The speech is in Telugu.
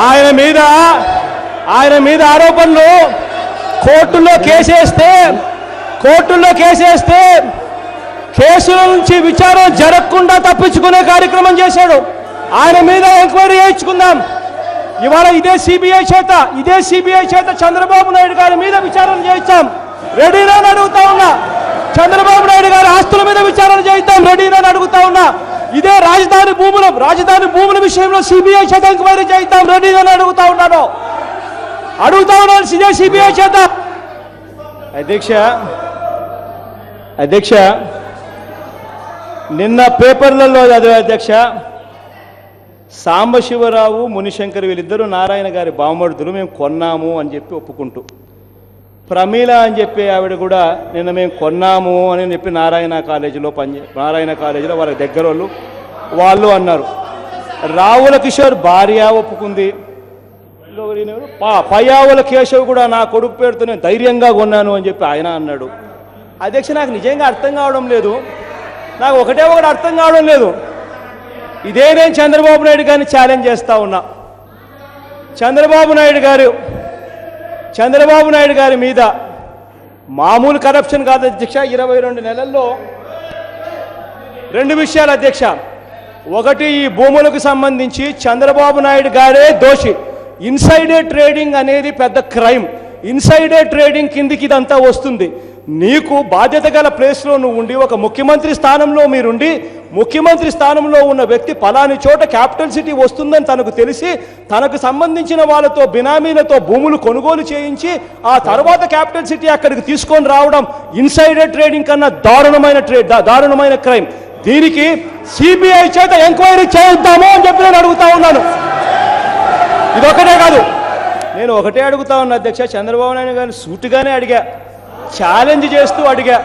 ఆయన మీద ఆరోపణలు కోర్టులో కేసేస్తే కేసుల నుంచి విచారణ జరగకుండా తప్పించుకునే కార్యక్రమం చేశాడు. ఆయన మీద ఎంక్వైరీ చేయించుకుందాం. ఇవాళ ఇదే సిబిఐ చేత చంద్రబాబు నాయుడు గారి మీద విచారణ చేయిస్తాం. రెడీనా అని అడుగుతా ఉన్నా. చంద్రబాబు నాయుడు గారి ఆస్తుల మీద విచారణ చేయిద్దాం. రెడీనా అని అడుగుతా ఉన్నా. ఇదే రాజధాని భూముల విషయంలో సిబిఐ చేత ఎంక్వైరీ చేయిద్దాం. రెడీనా అని అడుగుతా ఉన్నాను. ఇదే సిబిఐ చేత. అధ్యక్ష నిన్న పేపర్లలో చదివే అధ్యక్ష, సాంబశివరావు మునిశంకర్ వీళ్ళిద్దరూ నారాయణ గారి బావమరుదులు, మేము కొన్నాము అని చెప్పి ఒప్పుకుంటూ, ప్రమీల అని చెప్పి ఆవిడ కూడా నిన్న మేము కొన్నాము అని చెప్పి నారాయణ కాలేజీలో వాళ్ళ దగ్గర వాళ్ళు అన్నారు. రావుల కిషోర్ భార్య ఒప్పుకుంది. పయ్యావుల కేశవ్ కూడా నా కొడుకు పేరుతో నేను ధైర్యంగా కొన్నాను అని చెప్పి ఆయన అన్నాడు. అధ్యక్ష, నాకు నిజంగా అర్థం కావడం లేదు. నాకు ఒకటి అర్థం కావడం లేదు. ఇదే నేను చంద్రబాబు నాయుడు గారిని ఛాలెంజ్ చేస్తా ఉన్నా. చంద్రబాబు నాయుడు గారి మీద మామూలు కరప్షన్ కాదు అధ్యక్ష. 22 నెలల్లో 2 విషయాలు అధ్యక్ష. ఒకటి, ఈ భూములకు సంబంధించి చంద్రబాబు నాయుడు గారే దోషి. ఇన్సైడర్ ట్రేడింగ్ అనేది పెద్ద క్రైమ్. ఇన్సైడర్ ట్రేడింగ్ కిందికి ఇదంతా వస్తుంది. నీకు బాధ్యత గల ప్లేస్లో నువ్వు ఉండి, ఒక ముఖ్యమంత్రి స్థానంలో మీరుండి, ముఖ్యమంత్రి స్థానంలో ఉన్న వ్యక్తి పలాని చోట క్యాపిటల్ సిటీ వస్తుందని తనకు తెలిసి తనకు సంబంధించిన వాళ్ళతో బినామీలతో భూములు కొనుగోలు చేయించి ఆ తర్వాత క్యాపిటల్ సిటీ అక్కడికి తీసుకొని రావడం ఇన్సైడర్ ట్రేడింగ్ కన్నా దారుణమైన క్రైమ్. దీనికి సిబిఐ చేత ఎంక్వైరీ చేయిద్దాము అని చెప్పి నేను అడుగుతా ఉన్నాను. ఇదొకటే కాదు, నేను ఒకటే అడుగుతా ఉన్నా అధ్యక్ష. చంద్రబాబు నాయుడు గారిని సూటుగానే అడిగా, ఛాలెంజ్ చేస్తూ అడిగా.